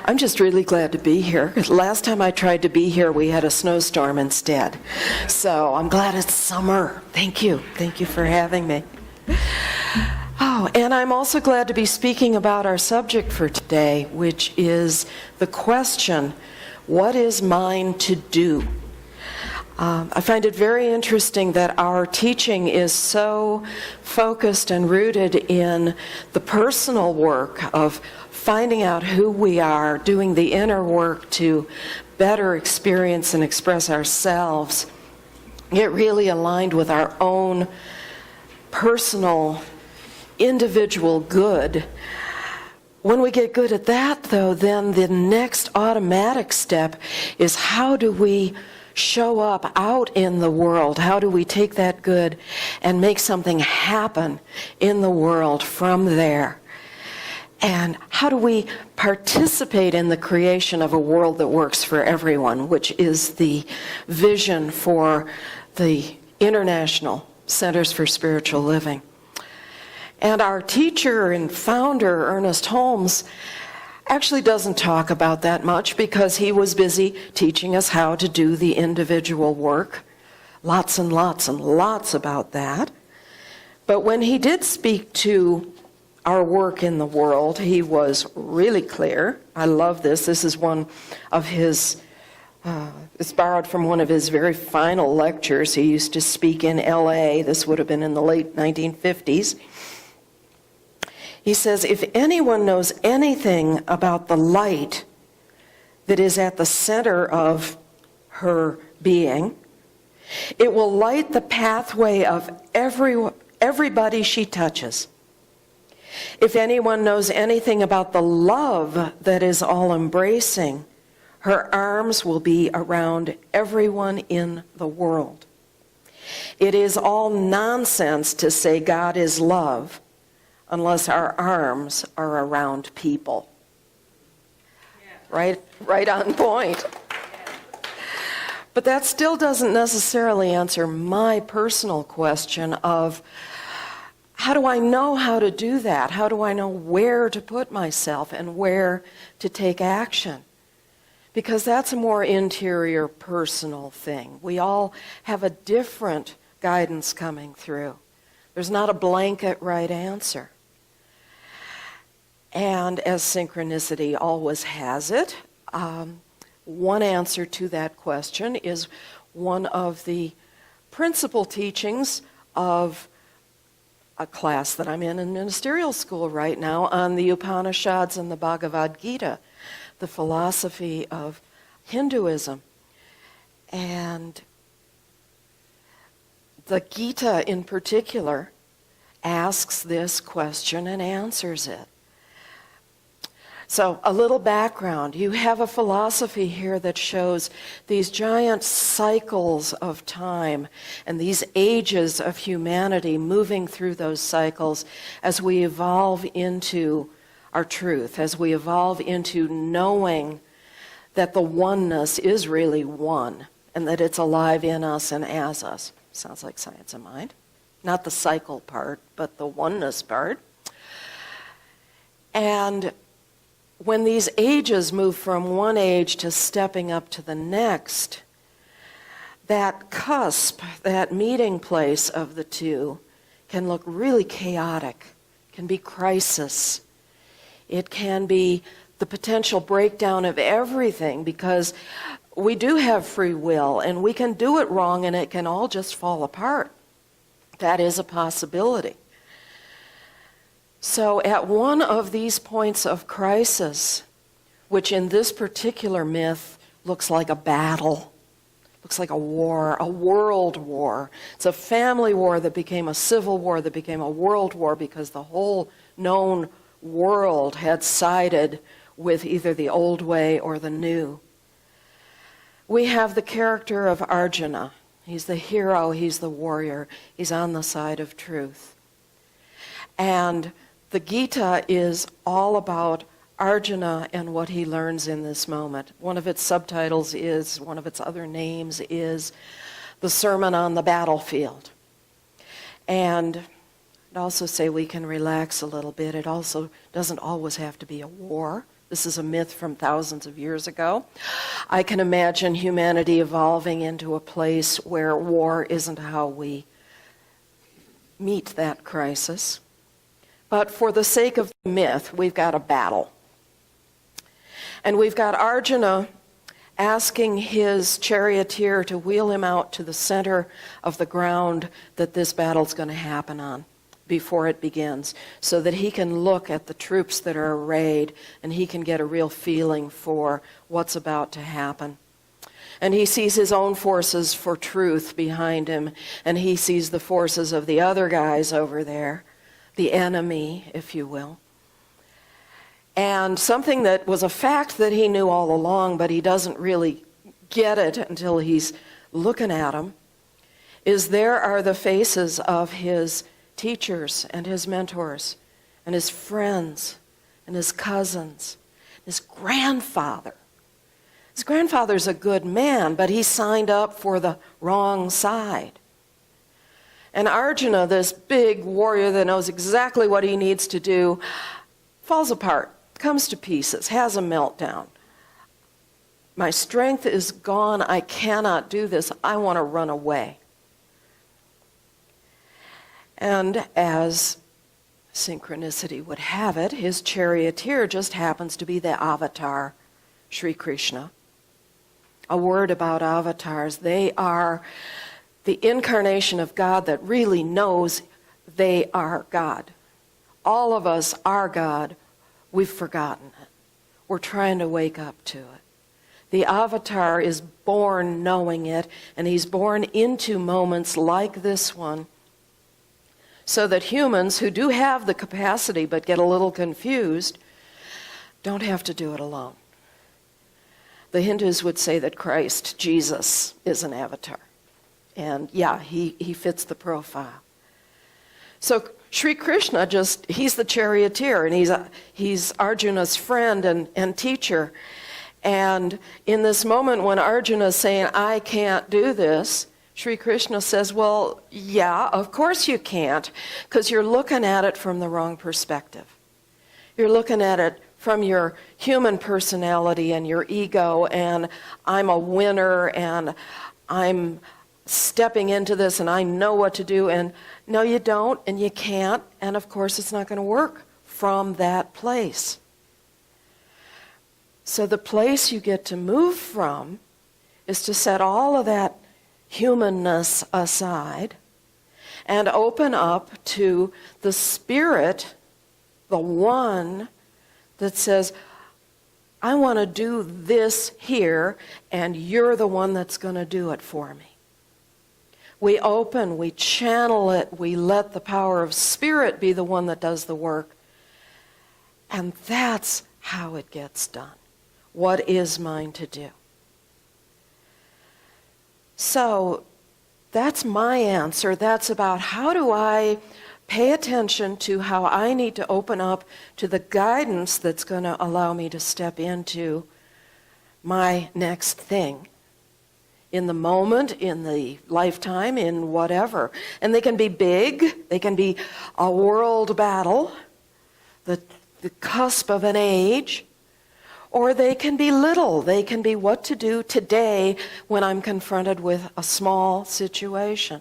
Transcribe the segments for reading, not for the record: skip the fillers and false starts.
I'm just really glad to be here. Last time I tried to be here, we had a snowstorm instead. So I'm glad it's summer. Thank you. Thank you for having me. Oh, and I'm also glad to be speaking about our subject for today, which is the question, what is mine to do? I find it very interesting that our teaching is so focused and rooted in the personal work of finding out who we are, doing the inner work to better experience and express ourselves. It really aligned with our own personal, individual good. When we get good at that, though, then the next automatic step is how do we show up out in the world? How do we take that good and make something happen in the world from there? And how do we participate in the creation of a world that works for everyone, which is the vision for the International Centers for Spiritual Living? And our teacher and founder, Ernest Holmes, actually doesn't talk about that much because he was busy teaching us how to do the individual work. Lots and lots and lots about that. But when he did speak to our work in the world, he was really clear. I love this. This is one of his, it's borrowed from one of his very final lectures. He used to speak in LA. This would have been in the late 1950s. He says, if anyone knows anything about the light that is at the center of her being, it will light the pathway of everybody she touches. If anyone knows anything about the love that is all-embracing, her arms will be around everyone in the world. It is all nonsense to say God is love unless our arms are around people. Yeah. Right on point. Yeah. But that still doesn't necessarily answer my personal question of how do I know how to do that? How do I know where to put myself and where to take action? Because that's a more interior, personal thing. We all have a different guidance coming through. There's not a blanket right answer. And as synchronicity always has it, one answer to that question is one of the principal teachings of a class that I'm in Ministerial school right now on the Upanishads and the Bhagavad Gita, the philosophy of Hinduism. And the Gita in particular asks this question and answers it. So a little background. You have a philosophy here that shows these giant cycles of time and these ages of humanity moving through those cycles as we evolve into our truth, as we evolve into knowing that the oneness is really one and that it's alive in us and as us. Sounds like science of mind. Not the cycle part, but the oneness part. And when these ages move from one age to stepping up to the next, that cusp, that meeting place of the two can look really chaotic, can be crisis. It can be the potential breakdown of everything because we do have free will and we can do it wrong and it can all just fall apart. That is a possibility. So at one of these points of crisis, which in this particular myth looks like a battle, looks like a war, a world war. It's a family war that became a civil war that became a world war because the whole known world had sided with either the old way or the new. We have the character of Arjuna. He's the hero, he's the warrior, he's on the side of truth. And the Gita is all about Arjuna and what he learns in this moment. One of its subtitles is, one of its other names is the Sermon on the Battlefield. And I'd also say we can relax a little bit. It also doesn't always have to be a war. This is a myth from thousands of years ago. I can imagine humanity evolving into a place where war isn't how we meet that crisis. But for the sake of the myth, we've got a battle. And we've got Arjuna asking his charioteer to wheel him out to the center of the ground that this battle's going to happen on before it begins, so that he can look at the troops that are arrayed and he can get a real feeling for what's about to happen. And he sees his own forces for truth behind him, and he sees the forces of the other guys over there, the enemy, if you will. And something that was a fact that he knew all along, but he doesn't really get it until he's looking at them, is there are the faces of his teachers and his mentors and his friends and his cousins, his grandfather. His grandfather's a good man, but he signed up for the wrong side. And Arjuna, this big warrior that knows exactly what he needs to do, falls apart, comes to pieces, has a meltdown. My strength is gone. I cannot do this. I want to run away. And as synchronicity would have it, his charioteer just happens to be the avatar, Sri Krishna. A word about avatars. They are the incarnation of God that really knows they are God. All of us are God. We've forgotten it. We're trying to wake up to it. The avatar is born knowing it, and he's born into moments like this one, so that humans who do have the capacity but get a little confused don't have to do it alone. The Hindus would say that Christ, Jesus, is an avatar. And yeah, he fits the profile. So Sri Krishna he's the charioteer, and he's Arjuna's friend and teacher. And in this moment when Arjuna is saying, I can't do this, Sri Krishna says, well, yeah, of course you can't, because you're looking at it from the wrong perspective. You're looking at it from your human personality and your ego, and I'm a winner, and I'm stepping into this, and I know what to do, and no, you don't, and you can't, and of course it's not going to work from that place. So the place you get to move from is to set all of that humanness aside and open up to the spirit, the one that says, I want to do this here, and you're the one that's going to do it for me. We open, we channel it, we let the power of spirit be the one that does the work. And that's how it gets done. What is mine to do? So that's my answer. That's about how do I pay attention to how I need to open up to the guidance that's going to allow me to step into my next thing. In the moment, in the lifetime, in whatever. And they can be big, they can be a world battle, the cusp of an age, or they can be little. They can be what to do today when I'm confronted with a small situation.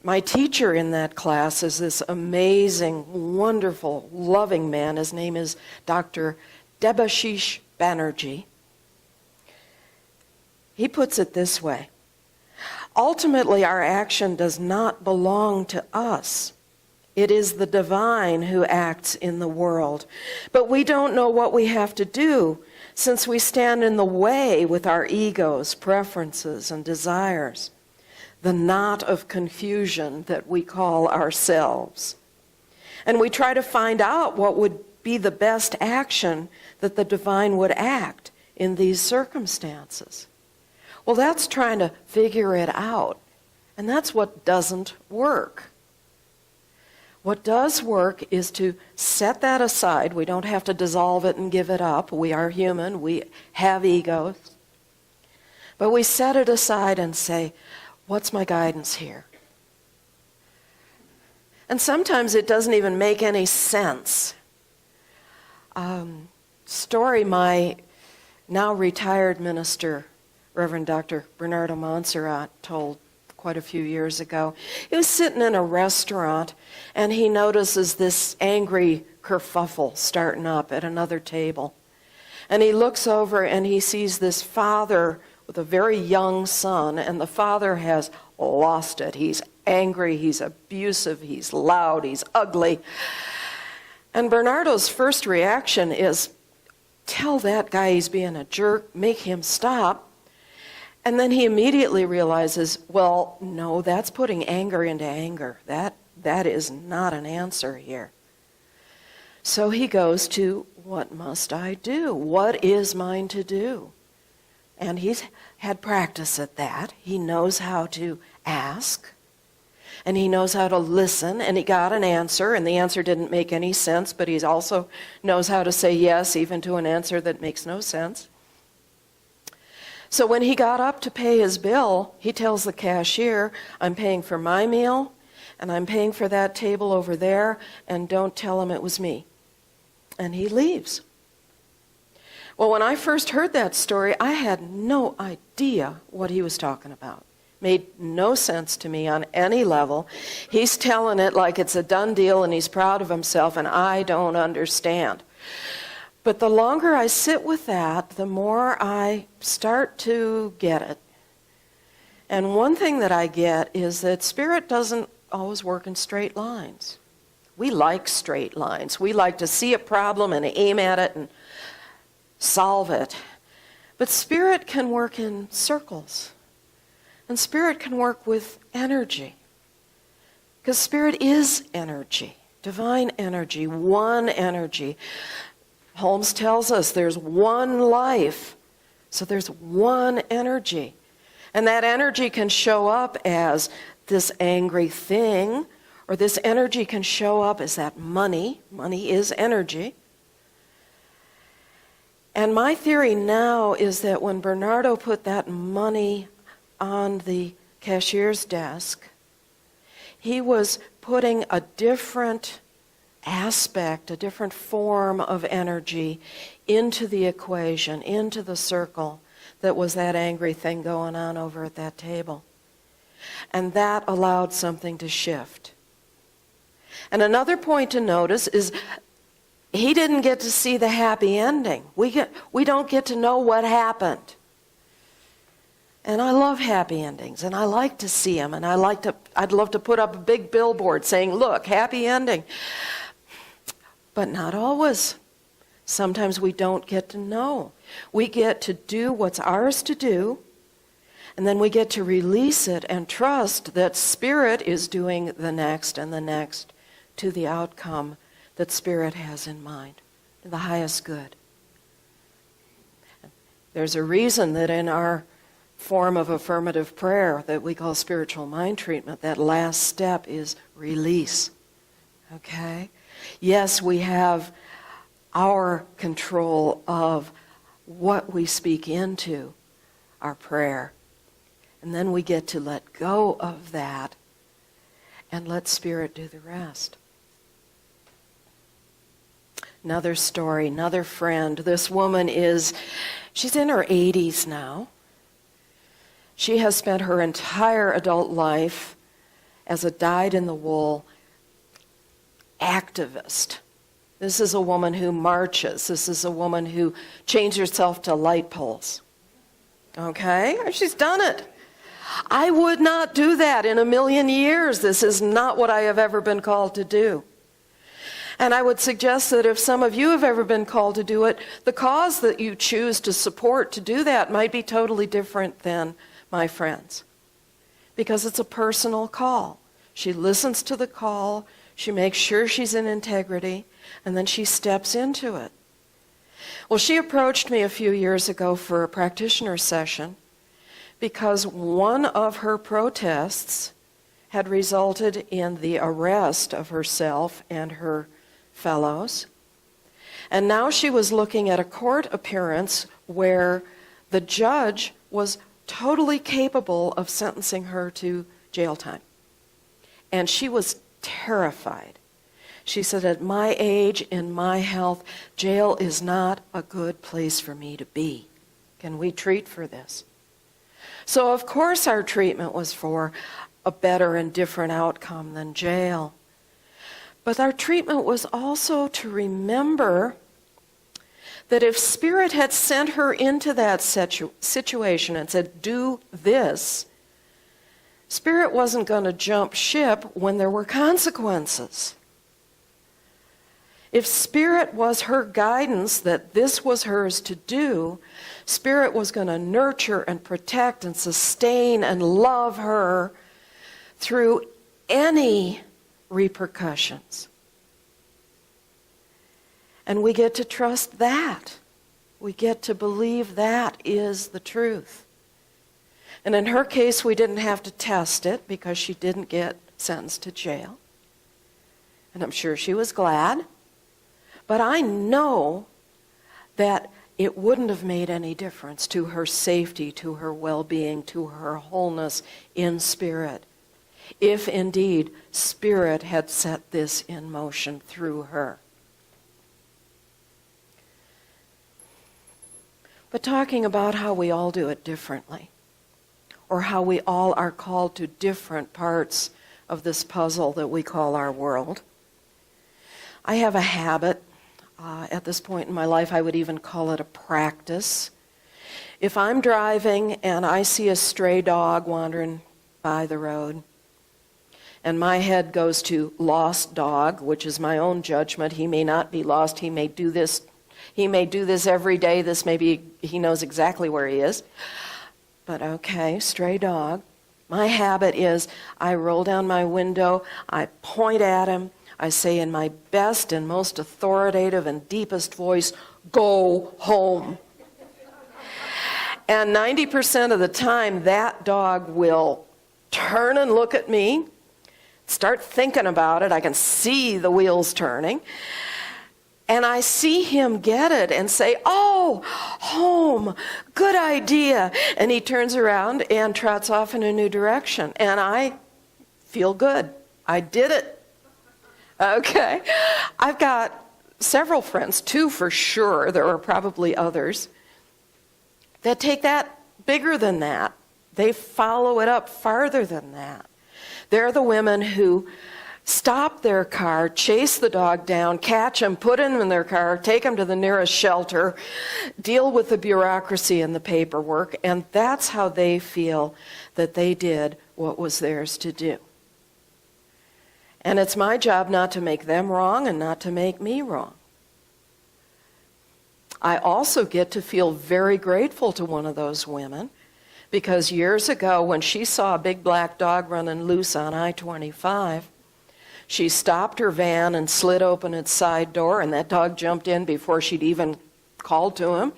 My teacher in that class is this amazing, wonderful, loving man. His name is Dr. Debashish Banerjee. He puts it this way: ultimately, our action does not belong to us. It is the divine who acts in the world. But we don't know what we have to do, since we stand in the way with our egos, preferences, and desires, the knot of confusion that we call ourselves. And we try to find out what would be the best action that the divine would act in these circumstances. Well, that's trying to figure it out. And that's what doesn't work. What does work is to set that aside. We don't have to dissolve it and give it up. We are human. We have egos. But we set it aside and say, what's my guidance here? And sometimes it doesn't even make any sense. story my now retired minister, Reverend Dr. Bernardo Montserrat, told quite a few years ago. He was sitting in a restaurant, and he notices this angry kerfuffle starting up at another table. And he looks over and he sees this father with a very young son, and the father has lost it. He's angry, he's abusive, he's loud, he's ugly. And Bernardo's first reaction is, tell that guy he's being a jerk, make him stop. And then he immediately realizes, well, no, that's putting anger into anger. That is not an answer here. So he goes to, what must I do? What is mine to do? And he's had practice at that. He knows how to ask, and he knows how to listen, and he got an answer, and the answer didn't make any sense, but he also knows how to say yes even to an answer that makes no sense. So when he got up to pay his bill, he tells the cashier, I'm paying for my meal, and I'm paying for that table over there, and don't tell him it was me. And he leaves. Well, when I first heard that story, I had no idea what he was talking about. Made no sense to me on any level. He's telling it like it's a done deal and he's proud of himself, and I don't understand. But the longer I sit with that, the more I start to get it. And one thing that I get is that Spirit doesn't always work in straight lines. We like straight lines. We like to see a problem and aim at it and solve it. But Spirit can work in circles. And Spirit can work with energy. Because Spirit is energy, divine energy, one energy. Holmes tells us there's one life, so there's one energy. And that energy can show up as this angry thing, or this energy can show up as that money. Money is energy. And my theory now is that when Bernardo put that money on the cashier's desk, he was putting a different aspect, a different form of energy into the equation, into the circle that was that angry thing going on over at that table. And that allowed something to shift. And another point to notice is he didn't get to see the happy ending. We don't get to know what happened. And I love happy endings, and I like to see them, and I'd love to put up a big billboard saying, look, happy ending. But not always. Sometimes we don't get to know. We get to do what's ours to do, and then we get to release it and trust that Spirit is doing the next and the next to the outcome that Spirit has in mind, the highest good. There's a reason that in our form of affirmative prayer that we call spiritual mind treatment, that last step is release. Okay? Yes, we have our control of what we speak into our prayer. And then we get to let go of that and let Spirit do the rest. Another story, another friend. This woman she's in her 80s now. She has spent her entire adult life as a dyed-in-the-wool activist. This is a woman who marches. This is a woman who chains herself to light poles. Okay? She's done it. I would not do that in a million years. This is not what I have ever been called to do. And I would suggest that if some of you have ever been called to do it, the cause that you choose to support to do that might be totally different than my friends. Because it's a personal call. She listens to the call, she makes sure she's in integrity, and then she steps into it. Well, she approached me a few years ago for a practitioner session because one of her protests had resulted in the arrest of herself and her fellows. And now she was looking at a court appearance where the judge was totally capable of sentencing her to jail time. And she was terrified. She said, at my age, in my health, jail is not a good place for me to be. Can we treat for this? So of course our treatment was for a better and different outcome than jail. But our treatment was also to remember that if Spirit had sent her into that situation and said, do this, Spirit wasn't going to jump ship when there were consequences. If Spirit was her guidance that this was hers to do, Spirit was going to nurture and protect and sustain and love her through any repercussions. And we get to trust that. We get to believe that is the truth. And in her case, we didn't have to test it because she didn't get sentenced to jail. And I'm sure she was glad. But I know that it wouldn't have made any difference to her safety, to her well-being, to her wholeness in Spirit, if indeed Spirit had set this in motion through her. But talking about how we all do it differently, or how we all are called to different parts of this puzzle that we call our world, I have a habit. At this point in my life, I would even call it a practice. If I'm driving and I see a stray dog wandering by the road, and my head goes to lost dog, which is my own judgment. He may not be lost. He may do this every day. This may be, he knows exactly where he is. But okay, stray dog. My habit is I roll down my window, I point at him, I say in my best and most authoritative and deepest voice, go home. And 90% of the time, that dog will turn and look at me, start thinking about it. I can see the wheels turning. And I see him get it and say, oh, home, good idea. And he turns around and trots off in a new direction. And I feel good. I did it. Okay. I've got several friends, 2 for sure, there are probably others, that take that bigger than that. They follow it up farther than that. They're the women who stop their car, chase the dog down, catch him, put him in their car, take him to the nearest shelter, deal with the bureaucracy and the paperwork, and that's how they feel that they did what was theirs to do. And it's my job not to make them wrong and not to make me wrong. I also get to feel very grateful to one of those women because years ago when she saw a big black dog running loose on I-25, she stopped her van and slid open its side door, and that dog jumped in before she'd even called to him.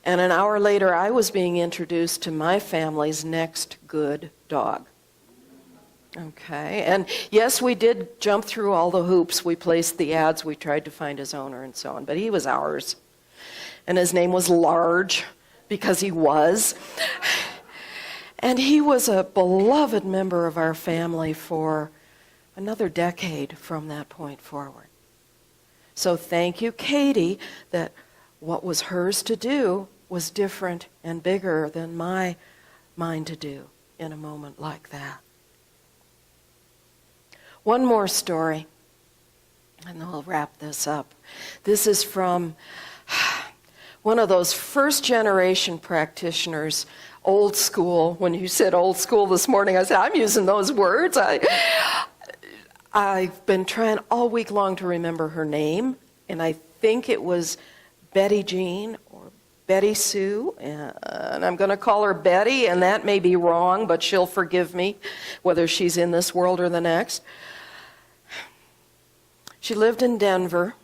And an hour later, I was being introduced to my family's next good dog. Okay, and yes, we did jump through all the hoops. We placed the ads, we tried to find his owner and so on, but he was ours. And his name was Large, because he was. And he was a beloved member of our family for another decade from that point forward. So thank you, Katie, that what was hers to do was different and bigger than mine to do in a moment like that. One more story, and then we'll wrap this up. This is from one of those first-generation practitioners, old school. When you said old school this morning, I said, I'm using those words. I've been trying all week long to remember her name, and I think it was Betty Jean or Betty Sue, and I'm going to call her Betty, and that may be wrong, but she'll forgive me, whether she's in this world or the next. She lived in Denver.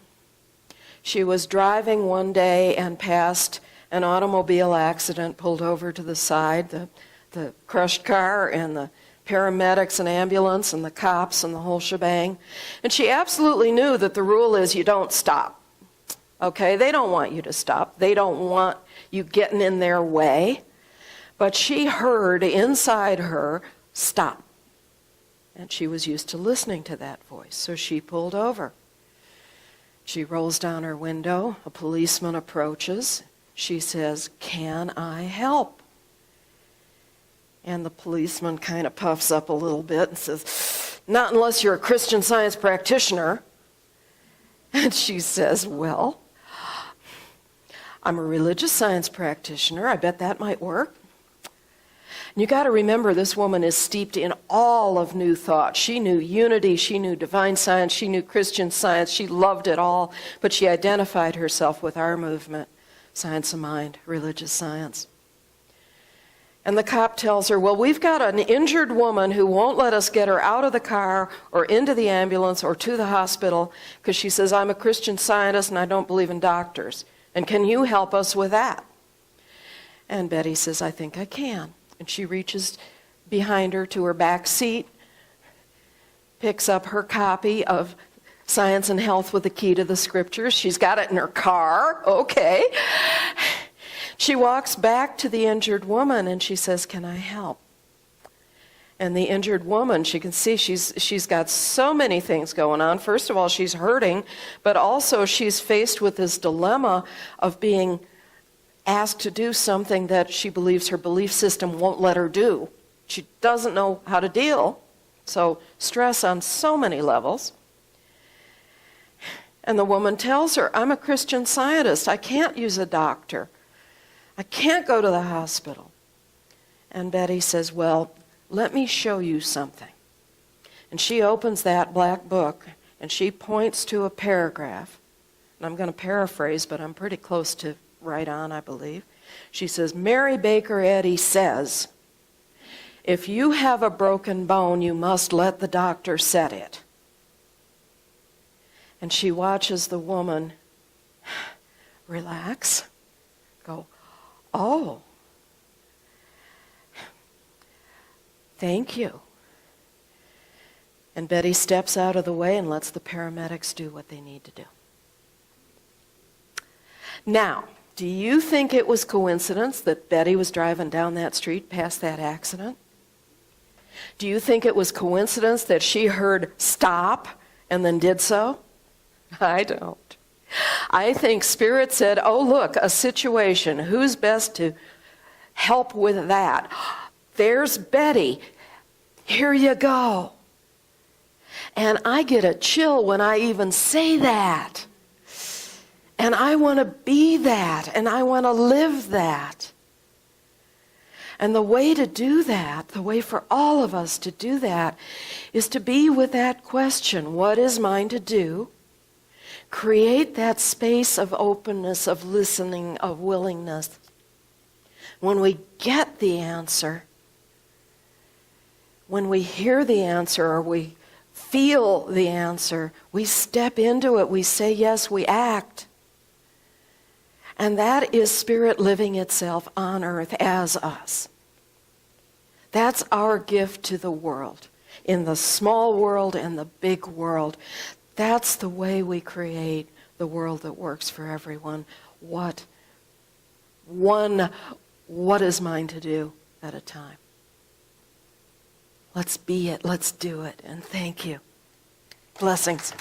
She was driving one day and passed an automobile accident, pulled over to the side, the crushed car and the paramedics and ambulance and the cops and the whole shebang. And she absolutely knew that the rule is you don't stop. Okay, they don't want you to stop. They don't want you getting in their way. But she heard inside her, stop. And she was used to listening to that voice, so she pulled over. She rolls down her window. A policeman approaches. She says, "Can I help?" And the policeman kind of puffs up a little bit and says, "Not unless you're a Christian Science practitioner." And she says, "Well, I'm a religious science practitioner. I bet that might work." And you got to remember, this woman is steeped in all of New Thought. She knew unity, she knew divine science, she knew Christian Science, she loved it all, but she identified herself with our movement, Science of Mind, religious science. And the cop tells her, "Well, we've got an injured woman who won't let us get her out of the car or into the ambulance or to the hospital because she says, 'I'm a Christian Scientist and I don't believe in doctors. And can you help us with that?'" And Betty says, "I think I can." And she reaches behind her to her back seat, picks up her copy of Science and Health with the Key to the Scriptures. She's got it in her car. Okay. She walks back to the injured woman and she says, "Can I help?" And the injured woman, she can see she's got so many things going on. First of all, she's hurting, but also she's faced with this dilemma of being asked to do something that she believes her belief system won't let her do. She doesn't know how to deal. So stress on so many levels. And the woman tells her, "I'm a Christian Scientist. I can't use a doctor. I can't go to the hospital." And Betty says, "Well, let me show you something." And she opens that black book and she points to a paragraph. And I'm going to paraphrase, but I'm pretty close to right on, I believe. She says, "Mary Baker Eddy says, if you have a broken bone, you must let the doctor set it." And she watches the woman relax, go, "Oh, thank you." And Betty steps out of the way and lets the paramedics do what they need to do. Now, do you think it was coincidence that Betty was driving down that street past that accident? Do you think it was coincidence that she heard "stop" and then did so? I don't. I think Spirit said, "Oh, look, a situation. Who's best to help with that? There's Betty. Here you go." And I get a chill when I even say that. And I want to be that, and I want to live that. And the way to do that, the way for all of us to do that, is to be with that question, what is mine to do? Create that space of openness, of listening, of willingness. When we get the answer, when we hear the answer or we feel the answer, we step into it, we say yes, we act. And that is Spirit living itself on earth as us. That's our gift to the world. In the small world and the big world. That's the way we create the world that works for everyone. What is mine to do at a time. Let's be it. Let's do it. And thank you. Blessings.